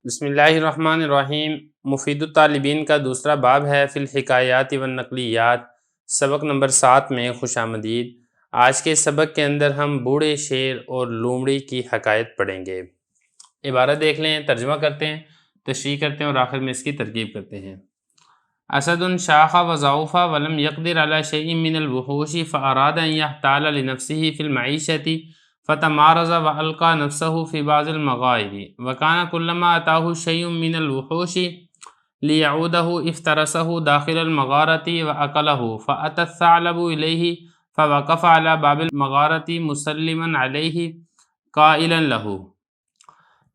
بسم اللہ الرحمن الرحیم۔ مفید الطالبین کا دوسرا باب ہے فی الحکایات والنقلیات، سبق نمبر 7 میں خوش آمدید۔ آج کے سبق کے اندر ہم بوڑھے شیر اور لومڑی کی حکایت پڑھیں گے۔ عبارت دیکھ لیں، ترجمہ کرتے ہیں، تشریح کرتے ہیں اور آخر میں اس کی ترکیب کرتے ہیں۔ اسد شاخ وضعف ولم يقدر على شيء من الوحوش فأراد أن يحتال لنفسه في المعيشة فتمارض وألقى نفسه في بعض المغائب وكان كلما أتاه شيء من الوحوش ليعوده افترسه داخل المغارة وأكله فأتى الثعلب إليه فوقف على باب المغارة مسلما عليه قائلا له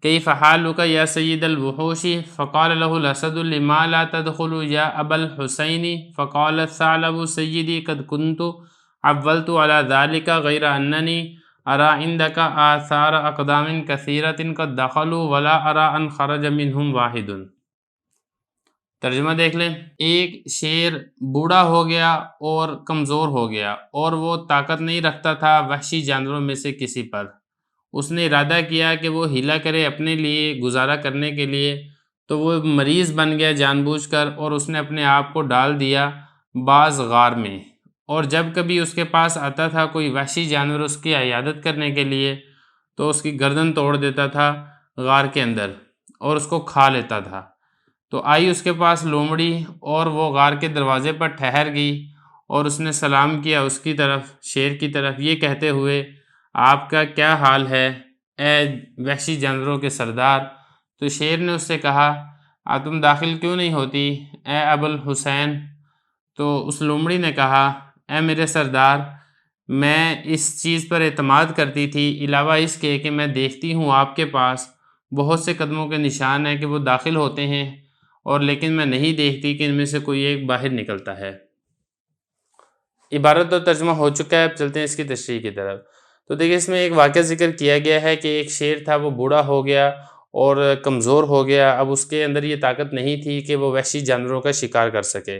كيف حالك يا سيد الوحوش؟ فقال له الأسد لما لا تدخل يا أبا الحسين؟ فقال الثعلب سيدي قد كنت عولت على ذلك غير أنني أرى عندك آثار أقدام كثيرة قد دخلوا ولا أرى أن خرج منهم واحد۔ ترجمہ دیکھ لیں۔ ایک شیر بوڑھا ہو گیا اور کمزور ہو گیا اور وہ طاقت نہیں رکھتا تھا وحشی جانوروں میں سے کسی پر۔ اس نے ارادہ کیا کہ وہ ہیلا کرے اپنے لیے گزارا کرنے کے لیے، تو وہ مریض بن گیا جان بوجھ کر اور اس نے اپنے آپ کو ڈال دیا بعض غار میں، اور جب کبھی اس کے پاس آتا تھا کوئی وحشی جانور اس کی عیادت کرنے کے لیے تو اس کی گردن توڑ دیتا تھا غار کے اندر اور اس کو کھا لیتا تھا۔ تو آئی اس کے پاس لومڑی اور وہ غار کے دروازے پر ٹھہر گئی اور اس نے سلام کیا اس کی طرف، شیر کی طرف، یہ کہتے ہوئے آپ کا کیا حال ہے اے وحشی جانوروں کے سردار؟ تو شیر نے اس سے کہا تم داخل کیوں نہیں ہوتی اے ابو الحسین؟ تو اس لومڑی نے کہا اے میرے سردار، میں اس چیز پر اعتماد کرتی تھی علاوہ اس کے کہ میں دیکھتی ہوں آپ کے پاس بہت سے قدموں کے نشان ہیں کہ وہ داخل ہوتے ہیں، اور لیکن میں نہیں دیکھتی کہ ان میں سے کوئی ایک باہر نکلتا ہے۔ عبارت تو ترجمہ ہو چکا ہے، اب چلتے ہیں اس کی تشریح کی طرف۔ تو دیکھیں اس میں ایک واقعہ ذکر کیا گیا ہے کہ ایک شیر تھا، وہ بوڑھا ہو گیا اور کمزور ہو گیا، اب اس کے اندر یہ طاقت نہیں تھی کہ وہ وحشی جانوروں کا شکار کر سکے۔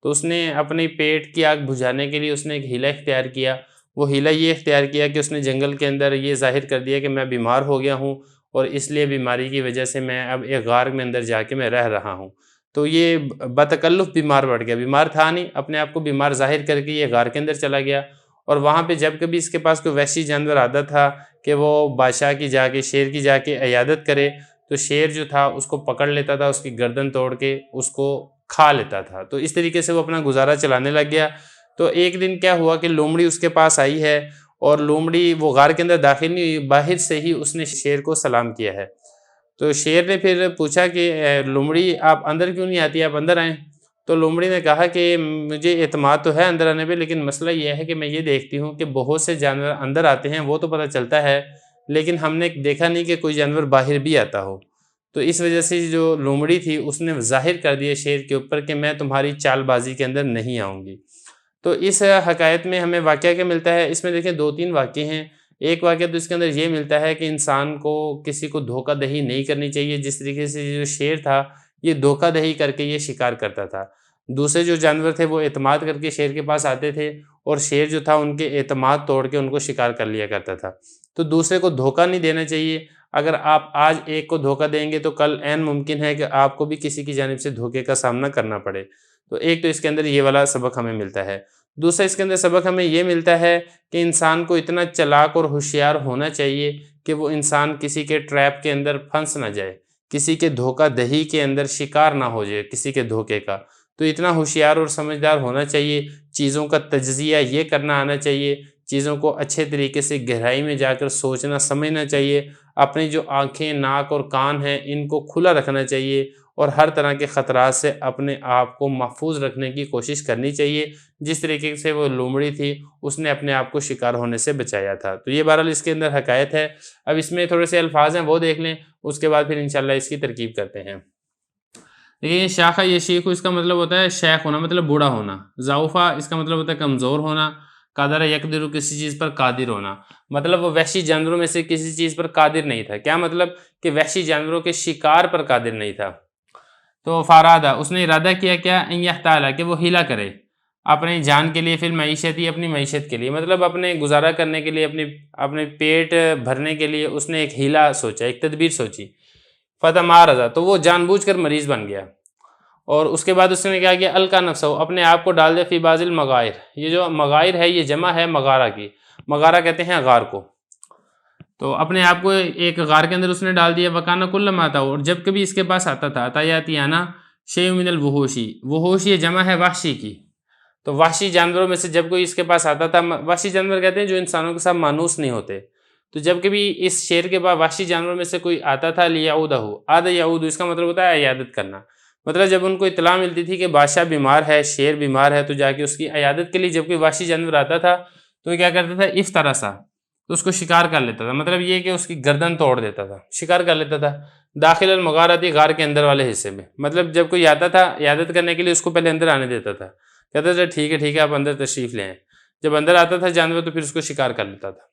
تو اس نے اپنی پیٹ کی آگ بجھانے کے لیے اس نے ایک ہیلا اختیار کیا۔ وہ ہیلا یہ اختیار کیا کہ اس نے جنگل کے اندر یہ ظاہر کر دیا کہ میں بیمار ہو گیا ہوں اور اس لیے بیماری کی وجہ سے میں اب ایک غار میں اندر جا کے میں رہ رہا ہوں۔ تو یہ بتکلف بیمار پڑ گیا، بیمار تھا نہیں، اپنے آپ کو بیمار ظاہر کر کے یہ غار کے اندر چلا گیا، اور وہاں پہ جب کبھی اس کے پاس کوئی وحشی جانور آتا تھا کہ وہ بادشاہ کی جا کے، شیر کی جا کے عیادت کرے، تو شیر جو تھا اس کو پکڑ لیتا تھا، اس کی گردن توڑ کے اس کو کھا لیتا تھا۔ تو اس طریقے سے وہ اپنا گزارا چلانے لگ گیا۔ تو ایک دن کیا ہوا کہ لومڑی اس کے پاس آئی ہے، اور لومڑی وہ غار کے اندر داخل نہیں ہوئی، باہر سے ہی اس نے شیر کو سلام کیا ہے۔ تو شیر نے پھر پوچھا کہ لومڑی آپ اندر کیوں نہیں آتی، آپ اندر آئیں۔ تو لومڑی نے کہا کہ مجھے اعتماد تو ہے اندر آنے پہ، لیکن مسئلہ یہ ہے کہ میں یہ دیکھتی ہوں کہ بہت سے جانور اندر آتے ہیں، وہ تو پتہ چلتا ہے، لیکن ہم نے دیکھا نہیں کہ کوئی جانور باہر بھی آتا ہو۔ تو اس وجہ سے جو لومڑی تھی اس نے ظاہر کر دیا شیر کے اوپر کہ میں تمہاری چال بازی کے اندر نہیں آؤں گی۔ تو اس حکایت میں ہمیں واقعہ کیا ملتا ہے؟ اس میں دیکھیں 2-3 واقعے ہیں۔ ایک واقعہ تو اس کے اندر یہ ملتا ہے کہ انسان کو کسی کو دھوکہ دہی نہیں کرنی چاہیے، جس طریقے سے جو شیر تھا یہ دھوکہ دہی کر کے یہ شکار کرتا تھا۔ دوسرے جو جانور تھے وہ اعتماد کر کے شیر کے پاس آتے تھے، اور شیر جو تھا ان کے اعتماد توڑ کے ان کو شکار کر لیا کرتا تھا۔ تو دوسرے کو دھوکہ نہیں دینا چاہیے۔ اگر آپ آج ایک کو دھوکہ دیں گے تو کل عین ممکن ہے کہ آپ کو بھی کسی کی جانب سے دھوکے کا سامنا کرنا پڑے۔ تو ایک تو اس کے اندر یہ والا سبق ہمیں ملتا ہے۔ دوسرا اس کے اندر سبق ہمیں یہ ملتا ہے کہ انسان کو اتنا چلاک اور ہوشیار ہونا چاہیے کہ وہ انسان کسی کے ٹریپ کے اندر پھنس نہ جائے، کسی کے دھوکہ دہی کے اندر شکار نہ ہو جائے کسی کے دھوکے کا۔ تو اتنا ہوشیار اور سمجھدار ہونا چاہیے، چیزوں کا تجزیہ یہ کرنا آنا چاہیے، چیزوں کو اچھے طریقے سے گہرائی میں جا کر سوچنا سمجھنا چاہیے، اپنی جو آنکھیں، ناک اور کان ہیں ان کو کھلا رکھنا چاہیے، اور ہر طرح کے خطرات سے اپنے آپ کو محفوظ رکھنے کی کوشش کرنی چاہیے، جس طریقے سے وہ لومڑی تھی اس نے اپنے آپ کو شکار ہونے سے بچایا تھا۔ تو یہ بہرحال اس کے اندر حکایت ہے۔ اب اس میں تھوڑے سے الفاظ ہیں وہ دیکھ لیں، اس کے بعد پھر انشاءاللہ اس کی ترکیب کرتے ہیں۔ دیکھیں شاخہ یشیخ اس کا مطلب ہوتا ہے شیخ ہونا، مطلب بوڑھا ہونا۔ ضعوفہ اس کا مطلب ہوتا ہے کمزور ہونا۔ قادر یقدر کسی چیز پر قادر ہونا، مطلب وہ وحشی جانوروں میں سے کسی چیز پر قادر نہیں تھا۔ کیا مطلب؟ کہ وحشی جانوروں کے شکار پر قادر نہیں تھا۔ تو فارادہ اس نے ارادہ کیا کیا ان یحتالا کہ وہ ہیلا کرے اپنی جان کے لیے، پھر معیشت اپنی معیشت کے لیے، مطلب اپنے گزارا کرنے کے لیے، اپنے پیٹ بھرنے کے لیے اس نے ایک ہیلا سوچا، ایک تدبیر سوچی فتمارض تو وہ جان بوجھ کر مریض بن گیا، اور اس کے بعد اس نے کیا کیا، القا نفسہ اپنے آپ کو ڈال دیا فی بعض المغائر، یہ جو مغائر ہے یہ جمع ہے مغارہ کی، مغارہ کہتے ہیں غار کو، تو اپنے آپ کو ایک غار کے اندر اس نے ڈال دیا۔ وکانہ کلما آتا، اور جب کبھی اس کے پاس آتا تھا، عطایاتی آنا شیء من الوحوشی، وحوش یہ جمع ہے وحشی کی، تو وحشی جانوروں میں سے جب کوئی اس کے پاس آتا تھا، وحشی جانور کہتے ہیں جو انسانوں کے ساتھ مانوس نہیں ہوتے، تو جب کبھی اس شیر کے پاس وحشی جانوروں میں سے کوئی آتا تھا، لیعودہ عاد یعود، اس کا مطلب ہوتا ہے عیادت کرنا، مطلب جب ان کو اطلاع ملتی تھی کہ بادشاہ بیمار ہے، شیر بیمار ہے، تو جا کے اس کی عیادت کے لیے جب کوئی وحشی جانور آتا تھا تو کیا کرتا تھا، افترسا، تو اس کو شکار کر لیتا تھا، مطلب یہ کہ اس کی گردن توڑ دیتا تھا، شکار کر لیتا تھا، داخل المغارتی، غار کے اندر والے حصے میں، مطلب جب کوئی آتا تھا عیادت کرنے کے لیے اس کو پہلے اندر آنے دیتا تھا، کہتا تھا ٹھیک ہے آپ اندر تشریف لیں، جب اندر آتا تھا جانور تو پھر اس کو شکار کر لیتا تھا،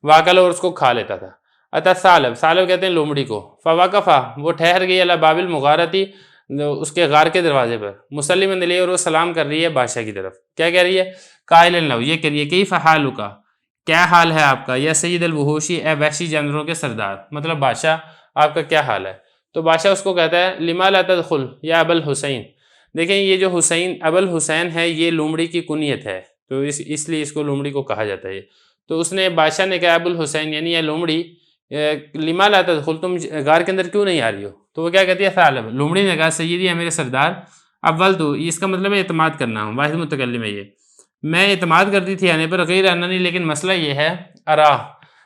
واکل، اور اس کو کھا لیتا تھا۔ اتا ثعلب، ثعلب کہتے ہیں لومڑی کو، فوقفا، وہ ٹھہر گئی، علی باب المغارتی، اس کے غار کے دروازے پر، مسلم علیہ، اور وہ سلام کر رہی ہے بادشاہ کی طرف، کیا کہہ رہی ہے، قائلا لہو، یہ کہہ رہی ہے کیف حالک، کیا حال ہے آپ کا، یا سید الوحوشی، اے وحشی جانوروں کے سردار، مطلب بادشاہ آپ کا کیا حال ہے، تو بادشاہ اس کو کہتا ہے لما لا تدخل یا ابا الحسین، دیکھیں یہ جو حسین، ابا الحسین ہے، یہ لومڑی کی کنیت ہے، تو اس لیے اس کو لومڑی کو کہا جاتا ہے، تو اس نے بادشاہ نے کہا ابو الحسین یعنی یہ لومڑی، لما لا تدخل، تم غار کے اندر کیوں نہیں آ رہی ہو، تو وہ کیا کہتی ہے، ثعلب، لومڑی نے کہا سیدی ہے میرے سردار، اول تو اس کا مطلب ہے اعتماد کرنا، واحد متکلم ہے یہ، میں اعتماد کرتی تھی آنے پر، غیر اننی، لیکن مسئلہ یہ ہے، ارا،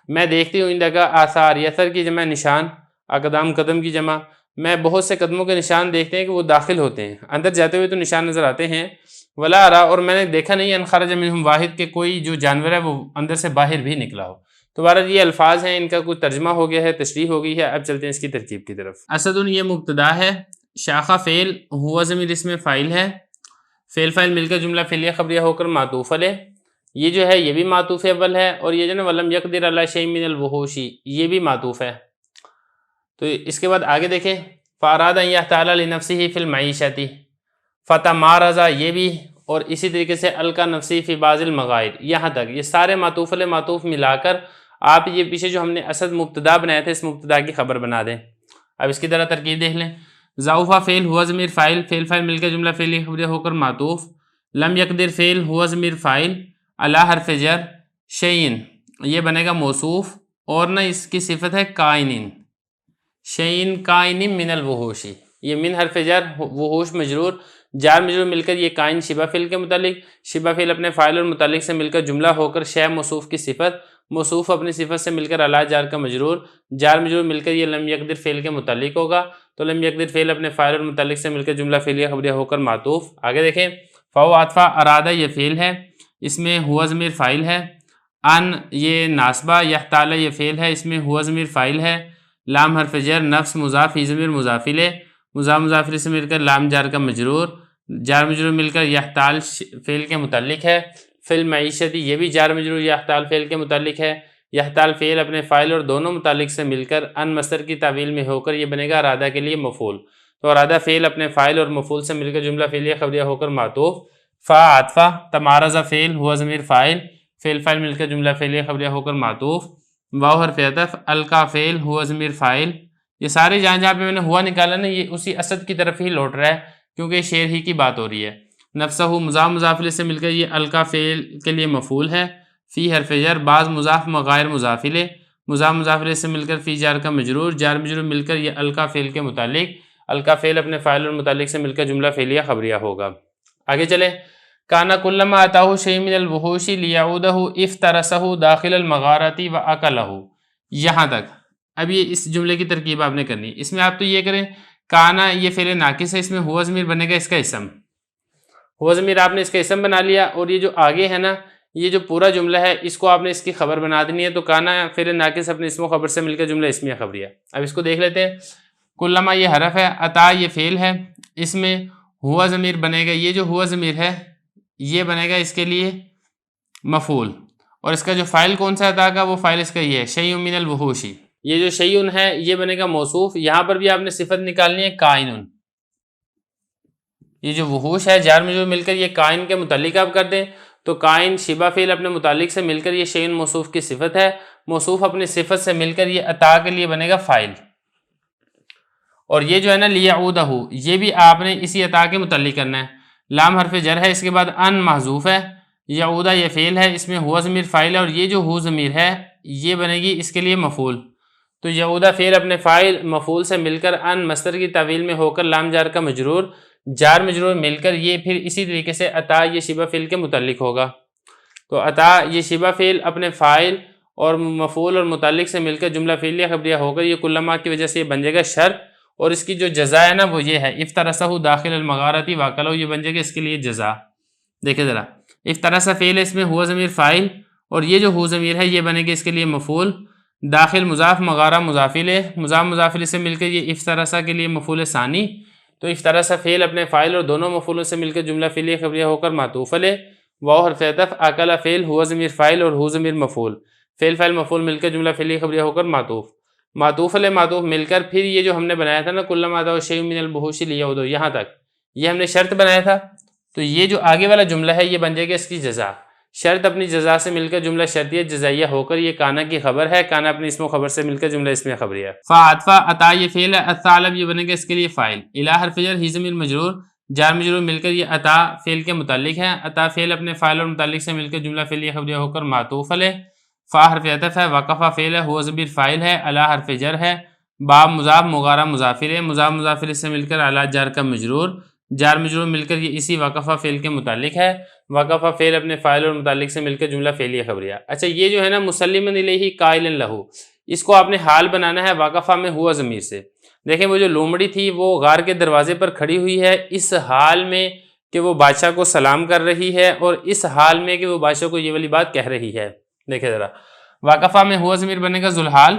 میں دیکھتی ہوں اندہ کا آثار، یسر کی جمع نشان، اقدام قدم کی جمع، میں بہت سے قدموں کے نشان دیکھتے ہیں کہ وہ داخل ہوتے ہیں، اندر جاتے ہوئے تو نشان نظر آتے ہیں، ولا ارا، اور میں نے دیکھا نہیں ان خرج منہم واحد، کہ کوئی جو جانور ہے وہ اندر سے باہر بھی نکلا ہو، تو بہرحال یہ الفاظ ہیں، ان کا کوئی ترجمہ ہو گیا ہے، تشریح ہو گئی ہے، اب چلتے ہیں اس کی ترکیب کی طرف۔ اسد یہ مبتدا ہے، شاخہ فعل، ہوا ضمیر اس میں فاعل ہے، فعل فاعل مل کر جملہ فعلیہ خبریہ ہو کر معطوف علیہ، یہ جو ہے یہ بھی معطوف اول ہے، اور یہ جو ہے ولم یقدر علی شیء من الوحوشی، یہ بھی معطوف ہے، تو اس کے بعد آگے دیکھیں، فاراد ان یحتال لنفسہ فی المعیشۃ، فتمارض، یہ بھی، اور اسی طریقے سے القا نفسی فی بعض المغائر، یہاں تک یہ سارے معطوف علیہ معطوف ملا کر آپ یہ پیچھے جو ہم نے اسد مبتدا بنائے تھے اس مبتدا کی خبر بنا دیں۔ اب اس کی طرح ترکیب دیکھ لیں، ضعفہ فعل، ہوا ضمیر فاعل، فعل فاعل مل کر جملہ فعلی خبریہ ہو کر معطوف، لم یقدر فعل، ہوا ضمیر فاعل، علی حرف جر، شیئن یہ بنے گا موصوف، اور نہ اس کی صفت ہے کائنین، شیئن کائن من الوحوشی، یہ من حرف جر، وحوش مجرور، جار مجرور مل کر یہ کائن شبہ فعل کے متعلق، شبہ فعل اپنے فاعل اور متعلق سے مل کر جملہ ہو کر شے موصوف کی صفت، موصوف اپنی صفت سے مل کر علی جار کا مجرور، جار مجرور مل کر یہ لم یقدر فعل کے متعلق ہوگا، تو لم یقدر فعل اپنے فاعل اور متعلق سے مل کر جملہ فعلیہ خبریہ ہو کر معطوف۔ آگے دیکھیں، فو عطفہ، ارادہ یہ فعل ہے، اس میں ہوا ضمیر فاعل ہے، ان یہ ناصبہ، یحتال یہ فعل ہے، اس میں ہوا ضمیر فاعل ہے، لام حرف جر، نفس مضاف، ہی ضمیر مضاف الیہ، مضاف مضاف الیہ سے مل کر لام جار کا مجرور، جار مجرور مل کر یحتال فعل کے متعلق ہے، فی المعیشۃ یہ بھی جار مجرور یحتال فعل کے متعلق ہے، یحتال فعل اپنے فاعل اور دونوں متعلق سے مل کر ان مصدر کی تعویل میں ہو کر یہ بنے گا ارادہ کے لیے مفعول، تو ارادہ فعل اپنے فاعل اور مفعول سے مل کر جملہ فعلیہ خبریہ ہو کر معطوف، فا عطفہ، تمارض فعل، ہوا ضمیر فاعل، فعل فاعل مل کر جملہ فعلیہ خبریہ ہو کر معطوف، واو حرف عطف، القا فعل، ہوا ضمیر فاعل، یہ سارے جہاں پہ میں نے ہوا نکالا نا یہ اسی اسد کی طرف ہی لوٹ رہا ہے کیونکہ شعر ہی کی بات ہو رہی ہے، نفسہ مضاف مضاف الیہ سے مل کر یہ القا فعل کے لیے مفعول ہے، فی حرف جر، بعض مضاف مغائر مضاف الیہ، مضاف مضاف الیہ سے مل کر فی جار کا مجرور، جار مجرور مل کر یہ القا فعل کے متعلق، القا فعل اپنے فاعل اور متعلق سے مل کر جملہ فعلیہ خبریہ ہوگا۔ آگے چلیں، کانا کلما اتاہ شیء من الوحوش لیعودہ افترسہ داخل المغارۃ واکلہ، یہاں تک۔ اب یہ اس جملے کی ترکیب آپ نے کرنی، اس میں آپ تو یہ کریں، کانا یہ فعل ناقص ہے، اس میں ہوا ضمیر بنے گا اس کا اسم، ہوا ضمیر آپ نے اس کا اسم بنا لیا، اور یہ جو آگے ہے نا یہ جو پورا جملہ ہے اس کو آپ نے اس کی خبر بنا دینی ہے، تو کانا فعل ناقص اپنے اسم و خبر سے مل کر جملہ اسمیہ خبریہ۔ اب اس کو دیکھ لیتے ہیں، کلما یہ حرف ہے، عطا یہ فعل ہے، اس میں ہوا ضمیر بنے گا، یہ جو ہوا ضمیر ہے یہ بنے گا اس کے لیے مفعول، اور اس کا جو فاعل کون سا عطا کا، وہ فاعل اس کا یہ ہے شیء من الوحوشی، یہ جو شیء ہے یہ بنے گا موصوف، یہاں پر بھی آپ نے صفت نکالنی ہے کائن، یہ جو وحوش ہے جار مجرور مل کر یہ کائن کے متعلق آپ کر دیں، تو کائن شبہ فعل اپنے متعلق سے مل کر یہ شیء موصوف کی صفت ہے، موصوف اپنی صفت سے مل کر یہ عطا کے لیے بنے گا فاعل، اور یہ جو ہے نا لیعودہ، یہ بھی آپ نے اسی عطا کے متعلق کرنا ہے. لام حرف جر ہے، اس کے بعد ان محذوف ہے، یعودہ یہ فعل ہے، اس میں ہوا ضمیر فاعل ہے، اور یہ جو ہو ضمیر ہے یہ بنے گی اس کے لیے مفعول. تو یعودہ فعل اپنے فاعل مفعول سے مل کر ان مصدر کی تعویل میں ہو کر لام جار کا مجرور، جار مجرور مل کر یہ پھر اسی طریقے سے عطا یہ شبہ فعل کے متعلق ہوگا. تو عطا یہ شبہ فعل اپنے فاعل اور مفعول اور متعلق سے مل کر جملہ فعلیہ خبریہ ہو کر یہ کلما کی وجہ سے یہ بن جائے گا شرط، اور اس کی جو جزا ہے نا وہ یہ ہے افترسہ داخل المغارتی واقلہ، یہ بن جائے گا اس کے لیے جزا. دیکھیں ذرا، افترسہ فعل ہے، اس میں ہوا ضمیر فاعل، اور یہ جو ہو ضمیر ہے یہ بنے گا اس کے لیے مفعول. داخل مضاف، مغارہ مضاف الیہ، مضاف مضاف الیہ سے مل کر یہ افترسہ کے لیے مفعول ثانی. تو افترسہ فعل اپنے فاعل اور دونوں مفعولوں سے مل کر جملہ فعلیہ خبریہ ہو کر معطوف علیہ. واو حرف عطف، اکل فعل، ہوا ضمیر فاعل اور ہو ضمیر مفعول، فعل فاعل مفعول مل کر جملہ فعلیہ خبریہ ہو کر معطوف. معطوف علیہ معطوف مل کر پھر یہ جو ہم نے بنایا تھا نا کلما اتہ شیء من البحوث لیعودہ، یہاں تک یہ ہم نے شرط بنایا تھا. تو یہ جو آگے والا جملہ ہے یہ بن جائے گا اس کی جزا. شرط اپنی جزا سے مل کر جملہ شرطیہ جزائیہ ہو کر یہ کانا کی خبر ہے، کانا اپنے اسم و خبر سے مل کر جملہ اسمیہ خبریہ. فعطفہ عطا یہ فعل ہے، الثعلب یہ بنے گا اس کے لیے فاعل. الی حرف جر، ہی ضمیر مجرور، جار مجرور مل کر یہ عطا فعل کے متعلق ہے. عطا فعل اپنے فاعل اور متعلق سے مل کر جملہ فعلیہ خبریہ ہو کر معطوف علیہ. فا حرف عطف ہے، وقفہ فعل ہے، ہوا ضمیر فاعل ہے، الی حرف جر ہے، باب مضاف، مغارہ مضاف الیہ، مضاف مضاف الیہ سے مل کر الی جار کا مجرور، جار مجرور مل کر یہ اسی وقفہ فعل کے متعلق ہے. وقفہ فعل اپنے فاعل اور متعلق سے مل کر جملہ فعلیہ خبریہ. اچھا یہ جو ہے نا مسلما الیہ قائلا لہ، اس کو آپ نے حال بنانا ہے وقفہ میں ہوا ضمیر سے. دیکھیں وہ جو لومڑی تھی وہ غار کے دروازے پر کھڑی ہوئی ہے اس حال میں کہ وہ بادشاہ کو سلام کر رہی ہے، اور اس حال میں کہ وہ بادشاہ کو یہ والی بات کہہ رہی ہے. دیکھیں ذرا، وقفہ میں ہوا ضمیر بنے گا ذوالحال،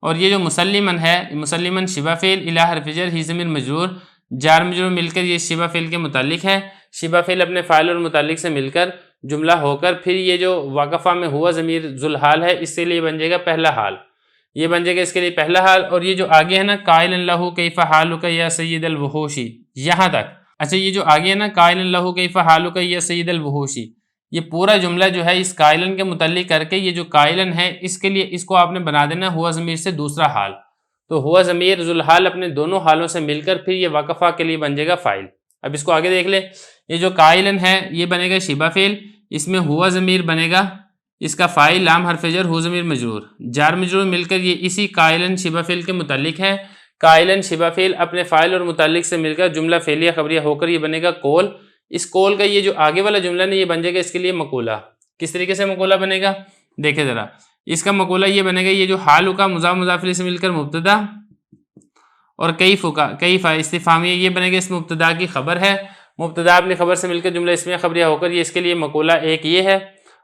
اور یہ جو مسلمن ہے، مسلمن شبہ فعل، الی حرف جر، ہی ضمیر مجرور، جار مجرور مل کر یہ شبہ فعل کے متعلق ہے. شبہ فعل اپنے فاعل اور متعلق سے مل کر جملہ ہو کر پھر یہ جو وقفہ میں ہوا ضمیر ذوالحال ہے اس کے لیے بن جائے گا پہلا حال، یہ بن جائے گا اس کے لیے پہلا حال. اور یہ جو آگے ہے نا قائلا لہ کیف حالک یا سید الوحوش، یہاں تک. اچھا یہ جو آگے ہے نا قائلا لہ کیف حالک یا سید الوحوش، یہ پورا جملہ جو ہے اس قائلن کے متعلق کر کے یہ جو قائلن ہے اس کے لیے اس کو آپ نے بنا دینا ہوا ضمیر سے دوسرا حال. تو ہوا ضمیر ذوالحال اپنے دونوں حالوں سے مل کر پھر یہ وقفہ کے لیے بن جائے گا فاعل. اب اس کو آگے دیکھ لیں، یہ جو قائلن ہے یہ بنے گا شبہ فعل، اس میں ہوا ضمیر بنے گا اس کا فاعل، لام حرف جر، ہو ضمیر مجرور، جار مجرور مل کر یہ اسی قائلن شبہ فعل کے متعلق ہے. قائلن شبہ فعل اپنے فاعل اور متعلق سے مل کر جملہ فعلیہ خبریہ ہو کر یہ بنے گا قول. اس قول کا یہ جو آگے والا جملہ نہیں یہ بن جائے گا اس کے لیے مقولہ. کس طریقے سے مقولہ بنے گا دیکھیں ذرا، اس کا مقولہ یہ بنے گا، یہ جو حال کا مضاف مضاف الیہ سے مل کر مبتدا، اور کیف کا کیف استفہامیہ یہ بنے گا اس مبتدا کی خبر ہے. مبتدا اپنی خبر سے مل کر جملہ اسمیہ خبریہ ہو کر یہ اس کے لیے مقولہ ایک یہ ہے.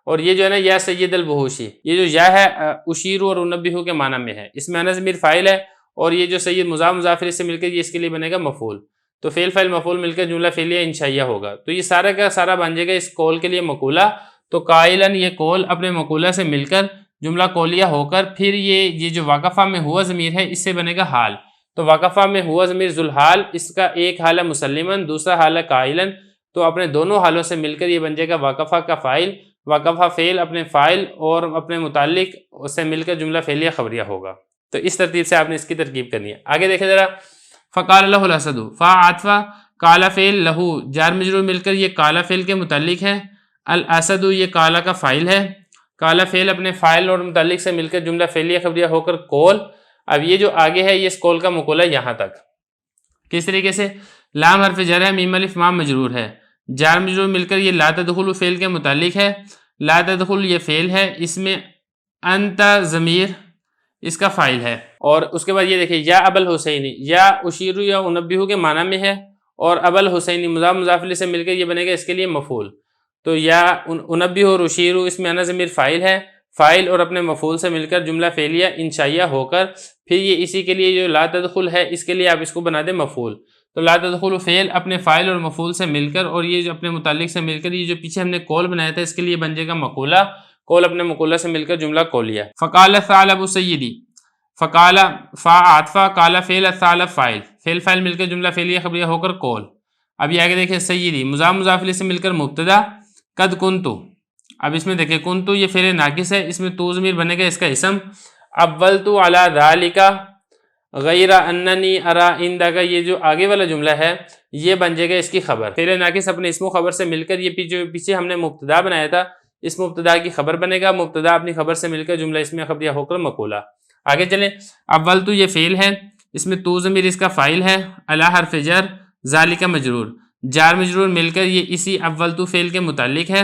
اور یہ جو ہے نا یا سید الوحوشی، یہ جو یا ہے اشیر اور انبہ کے معنی میں ہے، اس میں انا ضمیر فاعل ہے، اور یہ جو سید مضاف مضاف الیہ سے مل کر یہ اس کے لیے بنے گا مفعول. تو فعل فاعل مفعول مل کر جملہ فعلیہ انشائیہ ہوگا. تو یہ سارا کا سارا بن جائے گا اس قول کے لیے مقولہ. تو قائلن یہ قول اپنے مقولہ سے مل کر جملہ قولیہ ہو کر پھر یہ جو وقفہ میں ہوا ضمیر ہے اس سے بنے گا حال. تو وقفہ میں ہوا ضمیر ذوالحال، اس کا ایک حال ہے مسلمن، دوسرا حال ہے قائلن. تو اپنے دونوں حالوں سے مل کر یہ بن جائے گا وقفہ کا فاعل. وقفہ فعل اپنے فاعل اور اپنے متعلق اس سے مل کر جملہ فعلیہ خبریہ ہوگا. تو اس ترتیب سے آپ نے اس کی ترکیب کرنی ہے. آگے دیکھیں ذرا، فقال لہ الاسد، فا عطفہ، قال فعل، لہ جار مجرور مل کر یہ قال فعل کے متعلق ہے. الاسد یہ قال کا فاعل ہے. قال فعل اپنے فاعل اور متعلق سے مل کر جملہ فعلیہ خبریہ ہو کر قول. اب یہ جو آگے ہے یہ اس قول کا مقولہ یہاں تک. کس طریقے سے؟ لام حرف جر ہے، میم الف مام مجرور ہے، جار مجرور مل کر یہ لا تدخل فعل کے متعلق ہے. لا تدخل یہ فعل ہے، اس میں انت ضمیر اس کا فاعل ہے. اور اس کے بعد یہ دیکھیں یا ابل حسینی، یا اشیر یا انبہ کے معنی میں ہے، اور ابل حسینی مضاف مضاف الیہ سے مل کر یہ بنے گا اس کے لیے مفعول. تو یا انبہ اور اشیر اس میں انا ضمیر فاعل ہے، فاعل اور اپنے مفعول سے مل کر جملہ فعلیہ انشائیہ ہو کر پھر یہ اسی کے لیے جو لا تدخل ہے اس کے لیے آپ اس کو بنا دیں مفعول. تو لا تدخل فعل اپنے فاعل اور مفعول سے مل کر اور یہ جو اپنے متعلق سے مل کر یہ جو پیچھے ہم نے قول بنایا تھا اس کے لیے بن جائے گا مقولہ. قول اپنے مقولہ سے مل کر جملہ قولیہ. فقال ثعلب سیدی، فقال فا عطفہ، قال فعل، ثعلب فاعل، فعل فاعل مل کر جملہ فعلیہ خبریہ ہو کر قول. اب یہ آگے دیکھیں سیدی مضاف مضاف الیہ سے مل کر مبتدا، قد کنتو. اب اس میں دیکھیں کنتو یہ فعل ناقص ہے، اس میں تو ضمیر بنے گا اس کا اسم. اولت علی ذالک، غیر اننی ارا عندک، یہ جو آگے والا جملہ ہے یہ بن جائے گا اس کی خبر. فعل ناقص اپنے اسم و خبر سے مل کر، یہ پیچھے ہم نے مبتدا بنایا تھا، اس مبتدا کی خبر بنے گا. مبتدا اپنی خبر سے مل کر جملہ اسمیہ خبریہ ہو کر مقولہ. آگے چلیں. اول تو یہ فعل ہے، اس میں تو ضمیر اس کا فاعل ہے، الا حرف جر، ذالک مجرور، جار مجرور مل کر یہ اسی اول تو فعل کے متعلق ہے.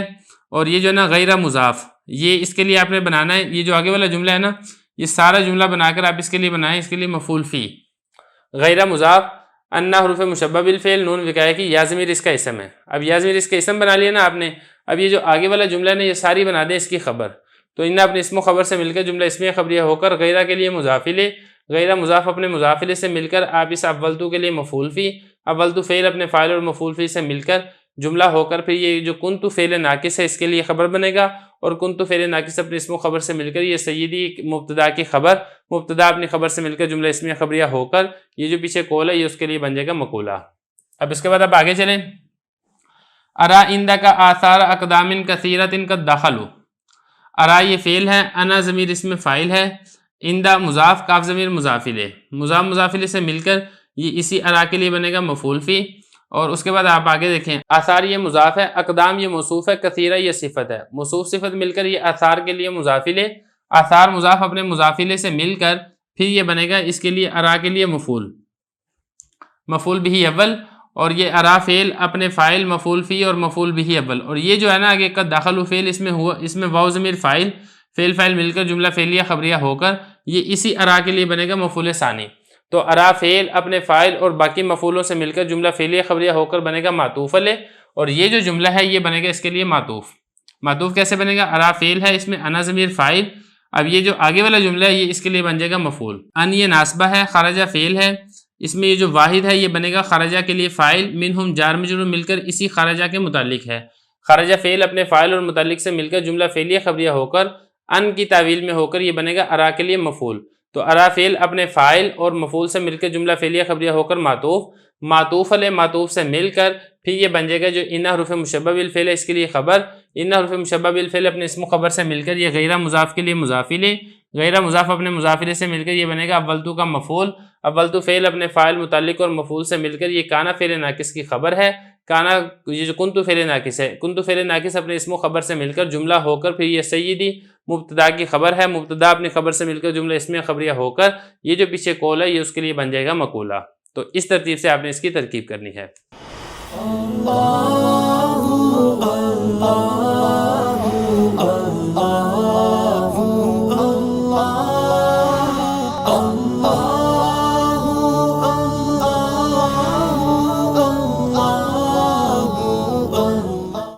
اور یہ جو ہے نا غیر مضاف، یہ اس کے لیے آپ نے بنانا ہے، یہ جو آگے والا جملہ ہے نا یہ سارا جملہ بنا کر آپ اس کے لیے بنائیں، اس کے لیے مفعول فی غیر مضاف. ان حروف مشبہ بالفعل، نون وقایہ کی، یا ضمیر اس کا اسم ہے. اب یا ضمیر اس کا اسم بنا لیا نا آپ نے. اب یہ جو آگے والا جملہ ہے نا یہ ساری بنا دیں اس کی خبر. تو ان اپنے اسم و خبر سے مل کر جملہ اسمیہ خبریہ ہو کر غیرہ کے لیے مضاف الیہ، غیرہ مضاف اپنے مضاف الیہ سے مل کر آپ اس اول تو کے لیے مفعول فی، اول تو فعل اپنے فاعل اور مفعول فی سے مل کر جملہ ہو کر پھر یہ جو کنت فعل ناقص ہے اس کے لیے خبر بنے گا. اور کنت فعل ناقص اپنے اسم و خبر سے مل کر یہ سیدی مبتدا کی خبر، مبتدا اپنی خبر سے مل کر جملہ اسمیہ خبریہ ہو کر یہ جو پیچھے قول ہے یہ اس کے لیے بن جائے گا مقولہ. اب اس کے بعد آپ آگے چلیں. ارا عندک آثار اقدام کثیرۃ قد دخلوا. ارا یہ فعل ہے، انا ضمیر اس میں فاعل ہے، عندہ مضاف، کاف ضمیر مضاف الیہ، مضاف مضاف الیہ سے مل کر یہ اسی ارا کے لیے بنے گا مفعول فی. اور اس کے بعد آپ آگے دیکھیں. آثار یہ مضاف ہے، اقدام یہ موصوف ہے، کثیرہ یہ صفت ہے. موصوف صفت مل کر یہ آثار کے لیے مضاف الیہ، آثار مضاف اپنے مضاف الیہ سے مل کر پھر یہ بنے گا اس کے لیے ارا کے لیے مفعول بھی اول. اور یہ ارا فعل اپنے فاعل مفعول فی اور مفعول بھی اول. اور یہ جو ہے نا آگے قد دخلوا فعل اس میں ہوا، اس میں واو ضمیر فاعل، فعل مل کر جملہ فعلیہ خبریہ ہو کر یہ اسی ارا کے لیے بنے گا مفعول ثانی. تو ارا فعل اپنے فاعل اور باقی مفعولوں سے مل کر جملہ فعلیہ خبریہ ہو کر بنے گا معطوف علیہ. اور یہ جو جملہ ہے یہ بنے گا اس کے لیے معطوف کیسے بنے گا؟ ارا فعل ہے، اس میں انا ضمیر فاعل. اب یہ جو آگے والا جملہ ہے یہ اس کے لیے بن جائے گا مفعول. ان یہ ناسبہ ہے، خرجہ فعل ہے، اس میں یہ جو واحد ہے یہ بنے گا خرجہ کے لیے فاعل، منہم جار مجرور مل کر اسی خرجہ کے متعلق ہے. خرجہ فعل اپنے فاعل اور متعلق سے مل کر جملہ فعلیہ خبریہ ہو کر ان کی تعویل میں ہو کر یہ بنے گا ارا کے لیے مفعول. تو ارا فعل اپنے فاعل اور مفعول سے مل کر جملہ فعلیہ خبریہ ہو کر معطوف علیہ، معطوف سے مل کر پھر یہ بن جائے گا جو ان حروف مشبہ بالفعل ہے اس کے لیے خبر. ان حروف مشبہ بالفعل اپنے اسم و خبر سے مل کر یہ غیرہ مضاف کے لیے مضاف الیہ، غیرہ مضاف اپنے مضاف الیہ سے مل کر یہ بنے گا اول تو کا مفعول. اول تو فعل اپنے فاعل متعلق اور مفعول سے مل کر یہ کانا فعل ناقص کی خبر ہے. کانا یہ جو کنت فعل ناقص ہے، کنت فعل ناقص اپنے اسم و خبر سے مل کر جملہ ہو کر پھر یہ سیدی مبتدا کی خبر ہے، مبتدا اپنی خبر سے مل کر جملہ اسمیہ خبریہ ہو کر یہ جو پیچھے قول ہے یہ اس کے لیے بن جائے گا مقولہ. تو اس ترتیب سے آپ نے اس کی ترکیب کرنی ہے. اللہ